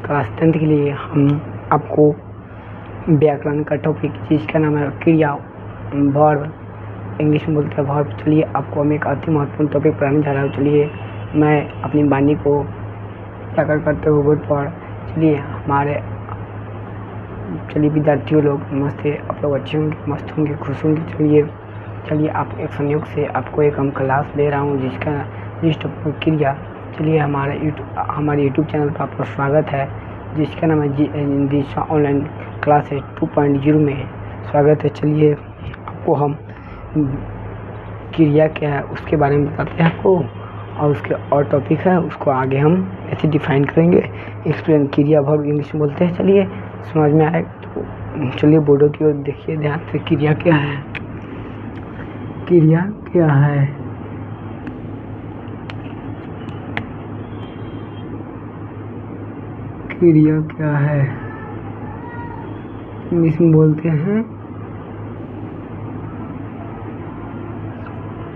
Class 10th के लिए हम आपको व्याकरण का टॉपिक जिसका नाम है क्रिया वर्ब, इंग्लिश में बोलते हैं वर्ब। चलिए आपको हम एक अति महत्वपूर्ण टॉपिक पढ़ाने जा रहा हूँ। चलिए मैं अपनी वाणी को प्रकट करते हुए बोर्ड पर चलिए विद्यार्थियों लोग नमस्ते। आप लोग अच्छे होंगे, मस्त होंगे, खुश होंगे। चलिए आप एक संयोग से आपको एक हम क्लास ले रहा हूँ जिस टॉपिक क्रिया। चलिए हमारे यूट्यूब चैनल पर आपका स्वागत है जिसका नाम है दिशा ऑनलाइन क्लासेस 2.0 में स्वागत है। चलिए आपको हम क्रिया क्या है उसके बारे में बताते हैं आपको, और उसके और टॉपिक है उसको आगे हम ऐसे डिफाइन करेंगे। एक्सप्लेन क्रिया वर्ब इंग्लिश में बोलते हैं। चलिए समझ में आए तो चलिए बोर्डों की ओर देखिए ध्यान से। क्रिया क्या है? क्रिया क्या है? क्रिया क्या है? इंग्लिश में बोलते हैं,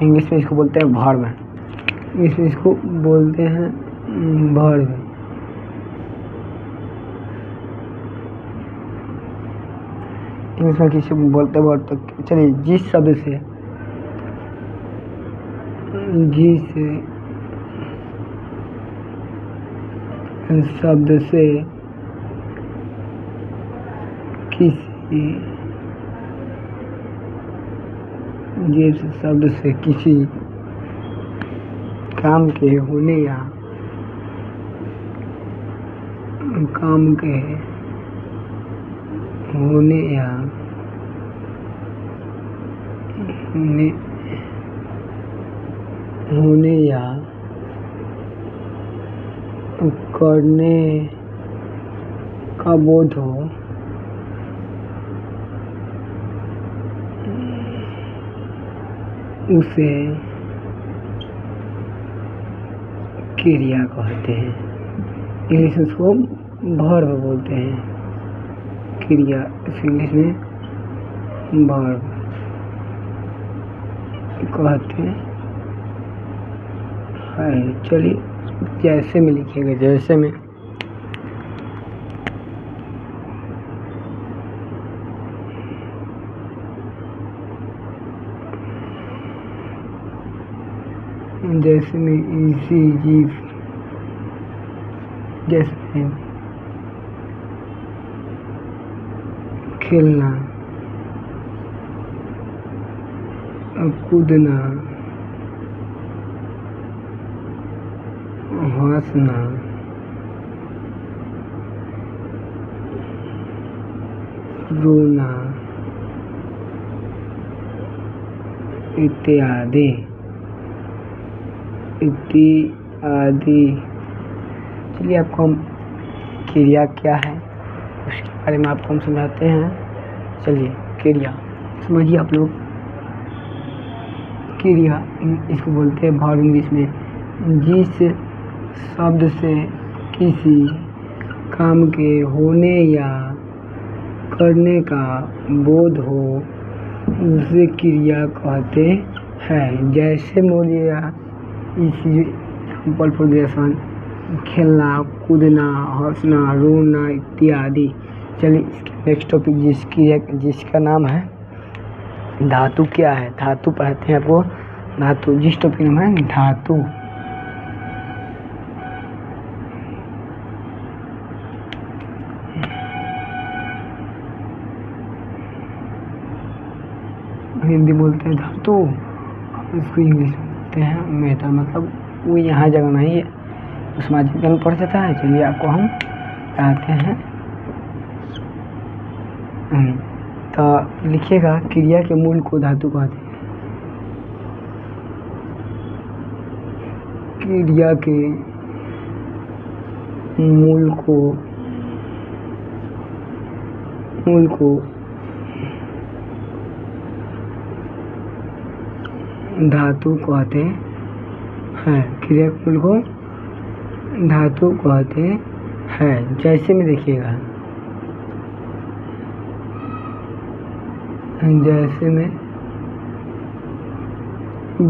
इंग्लिश में इसको बोलते हैं वर्ब। इंग्लिश में इसको बोलते हैं वर्ब। इंग्लिश में किसी बोलते हैं वर्ब। तो चलिए जिस शब्द से किसी काम के होने या करने का बोध हो, उसे क्रिया कहते हैं। इंग्लिश में उसको वर्ब बोलते हैं। क्रिया इंग्लिश में वर्ब कहते हैं। चलिए जैसे में लिखिएगा, जैसे में इसी जीव, जैसे खेलना, कूदना, हंसना, रोना इत्यादि। चलिए आपको हम क्रिया क्या है उसके बारे में आपको हम समझाते हैं। चलिए क्रिया समझिए आप लोग। क्रिया इसको बोलते हैं वर्ब इंग्लिश में। जिस शब्द से किसी काम के होने या करने का बोध हो उसे क्रिया कहते हैं। जैसे बोलिएगा इसी एग्जाम्पल फॉर एग्जाम्पल खेलना, कूदना, हंसना, रोना इत्यादि। चलिए इसके नेक्स्ट टॉपिक जिसका नाम है धातु क्या है। धातु पढ़ाते हैं आपको। धातु जिस टॉपिक नाम है धातु। हिंदी बोलते हैं धातु, इसको इंग्लिश में बोलते हैं मेटल। मतलब वो यहाँ जगह नहीं है, उस माध्यम में पढ़ जाता है। चलिए आपको हम बताते हैं। तो लिखिएगा क्रिया के मूल को धातु कहते हैं। क्रिया के मूल को धातु कहते हैं। क्रिया के मूल को धातु कहते हैं। जैसे में देखिएगा, जैसे में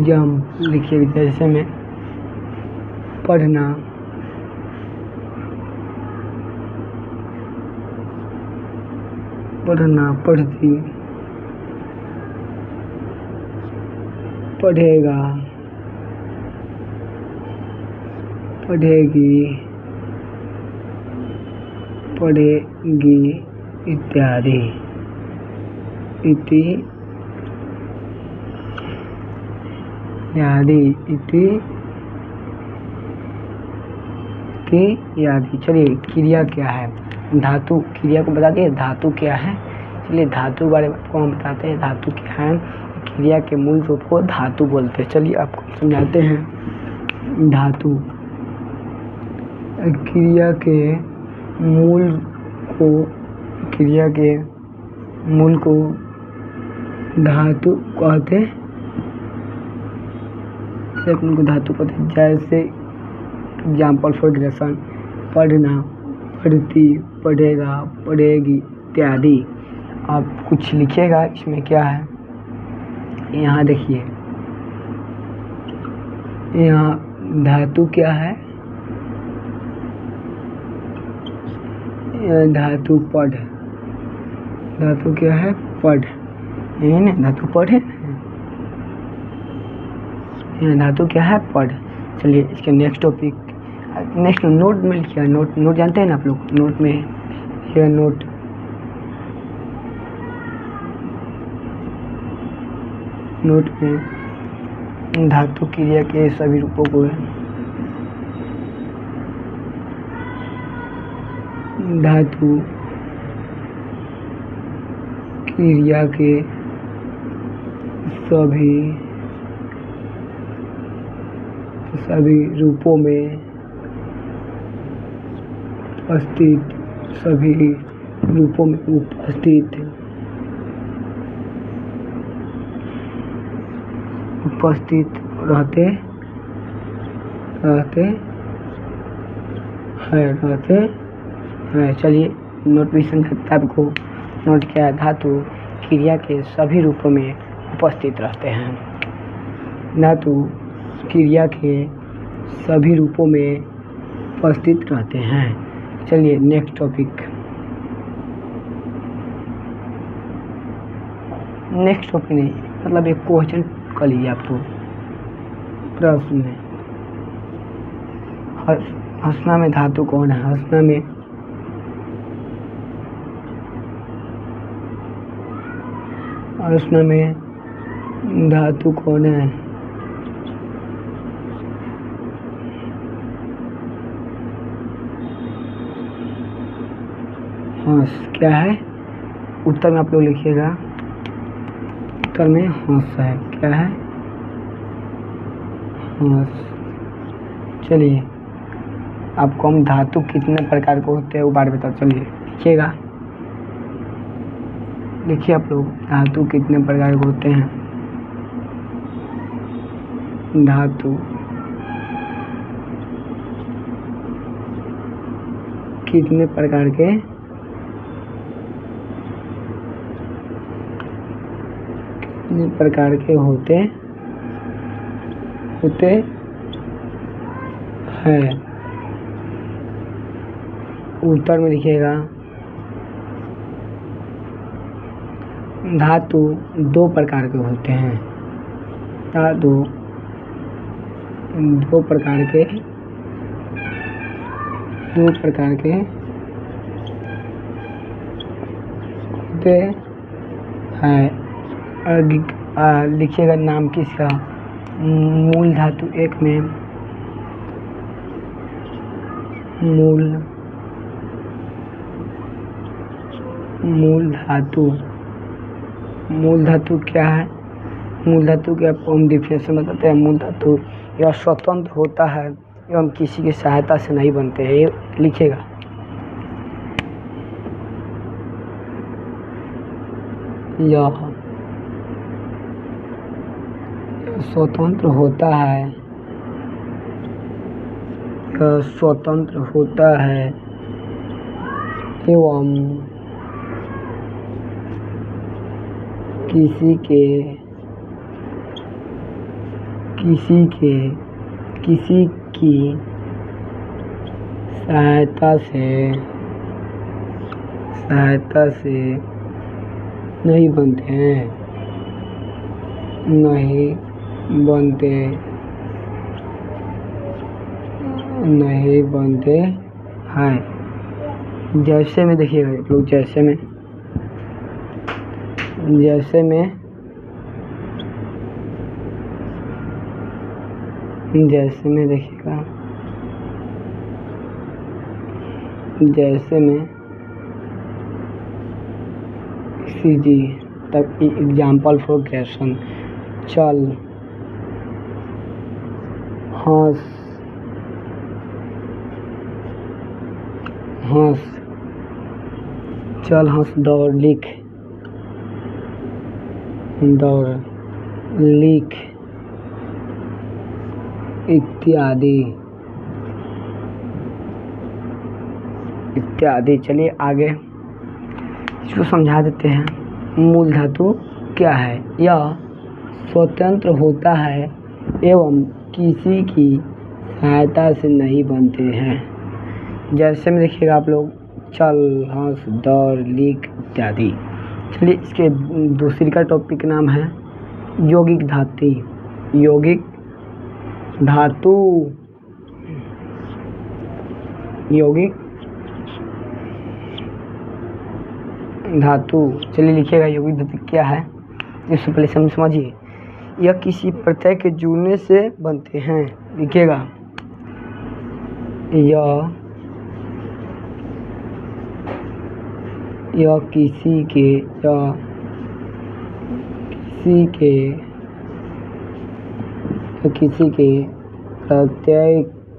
जंप लिखिएगा। जैसे में पढ़ना, पढ़ना, पढ़ती, पढ़ेगा, पढ़ेगी, पढ़ेगी इत्यादि। इत्यादि। चलिए क्रिया क्या है, धातु, क्रिया को बता दिए धातु क्या है। चलिए धातु के बारे में आपको हम बताते हैं धातु क्या है। क्रिया के मूल रूप को धातु बोलते हैं। चलिए आपको समझाते हैं। धातु क्रिया के मूल को धातु कहते हैं। उनको धातु कहते हैं। जैसे एग्जाम्पल फॉर एग्जाम्पल, पढ़ना, पढ़ती, पढ़ेगा, पढ़ेगी इत्यादि। आप कुछ लिखिएगा इसमें क्या है। यहाँ देखिए, यहाँ धातु क्या है, धातु पढ़, धातु क्या है, पढ़, यही ना धातु पढ़ है। यहाँ धातु क्या है, पढ़। चलिए इसके नेक्स्ट टॉपिक, नेक्स्ट नोट में लिखिए। नोट जानते हैं ना आप लोग, नोट में लिखिएगा नोट। नोट में धातु क्रिया के सभी रूपों को धातु क्रिया के सभी रूपों में उपस्थित, सभी रूपों में उपस्थित रहते हैं। चलिए नोट भी समझाते आपको। नोट क्या है, धातु क्रिया के सभी रूपों में उपस्थित रहते हैं। धातु क्रिया के सभी रूपों में उपस्थित रहते हैं। चलिए नेक्स्ट टॉपिक, नहीं मतलब एक क्वेश्चन कर लीजिए आपको प्रश्न में। हंसना में धातु कौन है, हंसना में धातु कौन है। हंस क्या है, उत्तर में आप लोग लिखिएगा। उत्तर में हंस है, क्या है, हंस। चलिए आपको हम धातु कितने प्रकार के होते हैं वो बारे में बता। चलिए लिखिएगा, लिखिए आप लोग, धातु कितने प्रकार के होते हैं। धातु कितने प्रकार के होते हैं। उत्तर में लिखिएगा। धातु दो प्रकार के होते हैं। धातु दो प्रकार के होते हैं। लिखिएगा नाम किसका। मूल धातु एक में मूल धातु क्या है। मूल धातु के आपको हम डिफिनेशन बताते हैं। मूल धातु यह स्वतंत्र होता है एवं किसी की सहायता से नहीं बनते हैं। ये लिखिएगा। यह स्वतंत्र होता है एवं किसी की सहायता से नहीं बनते हैं, नहीं बनते, नहीं बनते हैं। जैसे में देखिएगा आप लोग, जैसे में, जैसे में, जैसे में देखिएगा, जैसे में सीजी तब एग्जाम्पल फॉर क्वेश्चन। चल, हंस, हंस, चल हंस, दौड़, लिख, दौड़, लिख, इत्यादि, इत्यादि। चलिए आगे इसको समझा देते हैं। मूल धातु क्या है? यह स्वतंत्र होता है एवं किसी की सहायता से नहीं बनते हैं। जैसे में देखिएगा आप लोग, चल, हंस, दौड़, लिख, इत्यादि। चलिए इसके दूसरी का टॉपिक नाम है यौगिक धातु। यौगिक धातु, यौगिक धातु। चलिए लिखिएगा यौगिक धातु क्या है, इससे पहले समझिए। यह किसी प्रत्यय के जुड़ने से बनते हैं। लिखिएगा, यह किसी के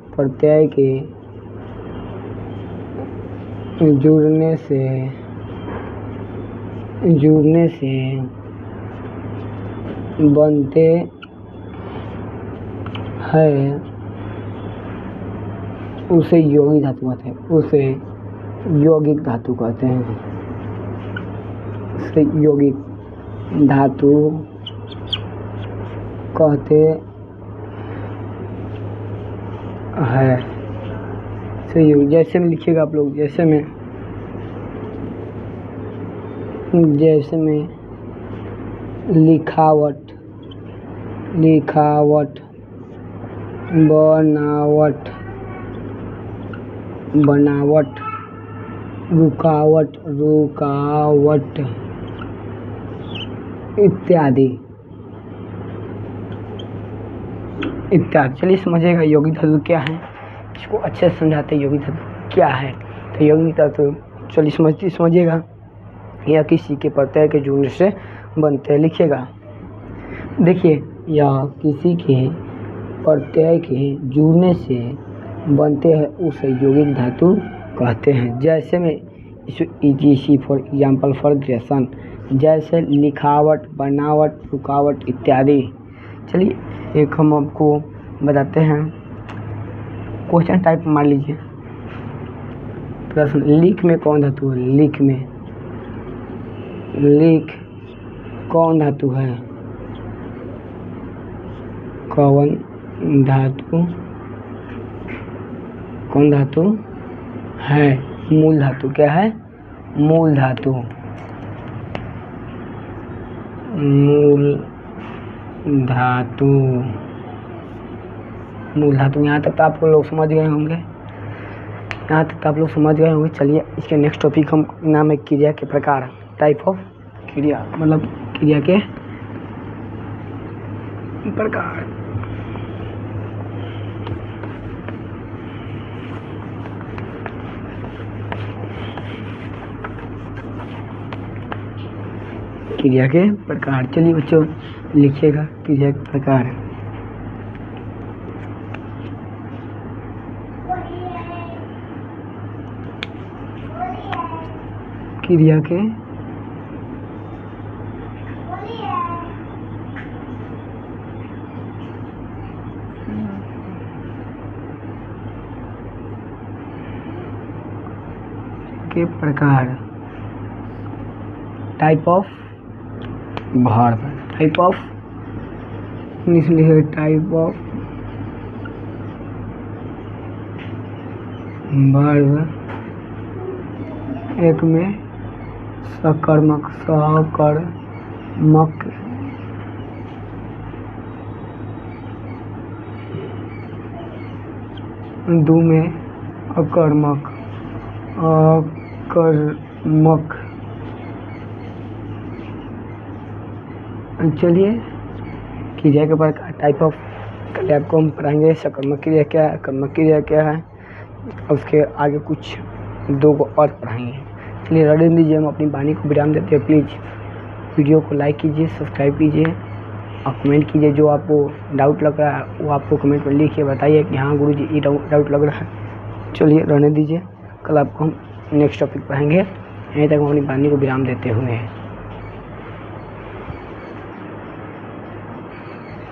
प्रत्यय के जुड़ने से बनते हैं, उसे यौगिक धातु कहते हैं। उसे यौगिक धातु कहते हैं। उसे यौगिक धातु कहते हैं। जैसे में लिखिएगा आप लोग, जैसे में, जैसे में लिखावट, लिखावट, बनावट, बनावट, रुकावट, रुकावट, इत्यादि, इत्यादि। चलिए समझिएगा यौगिक धातु क्या है, इसको अच्छे से समझाते हैं यौगिक धातु क्या है। तो यौगिक धातु चलिए समझिएगा, यह किसी के प्रत्यय के जुड़ने से बनते हैं। लिखिएगा, देखिए, यह किसी के प्रत्यय के जुड़ने से बनते हैं, उसे यौगिक धातु कहते हैं। जैसे में easy for example for question, जैसे लिखावट, बनावट, रुकावट, इत्यादि। चलिए एक हम आपको बताते हैं क्वेश्चन टाइप। मान लीजिए प्रश्न, लिख में कौन धातु है? लिख में, लिख कौन धातु है? कौन धातु, कौन धातु है? मूल धातु। क्या है? मूल धातु, मूल धातु, मूल धातु। यहाँ तक तो आप लोग समझ गए होंगे, यहाँ तक तो आप लोग समझ गए होंगे। चलिए इसके नेक्स्ट टॉपिक हम नाम है क्रिया के प्रकार। टाइप ऑफ क्रिया, मतलब क्रिया के प्रकार। क्रिया के प्रकार। चलिए बच्चों लिखिएगा क्रिया के प्रकार। क्रिया के प्रकार। Type of verb, type of, इसलिए टाइप ऑफ वर्ब। एक में सकर्मक सकर्मक। दू में अकर्मक अकर्मक। चलिए क्रिया के ऊपर टाइप ऑफ कल आपको हम पढ़ाएंगे। सकर्मक क्रिया क्या है, कर्मक क्रिया क्या है, उसके आगे कुछ दो को और पढ़ाएंगे। चलिए रहने दीजिए, हम अपनी वाणी को विराम देते हैं। प्लीज़ वीडियो को लाइक कीजिए, सब्सक्राइब कीजिए और कमेंट कीजिए। जो आपको डाउट लग रहा है वो आपको कमेंट में लिखिए, बताइए कि हाँ गुरुजी ये डाउट लग रहा है। चलिए रहने दीजिए, कल आपको हम नेक्स्ट टॉपिक पढ़ाएंगे। यहीं तक हम अपनी वाणी को विराम देते हुए हैं।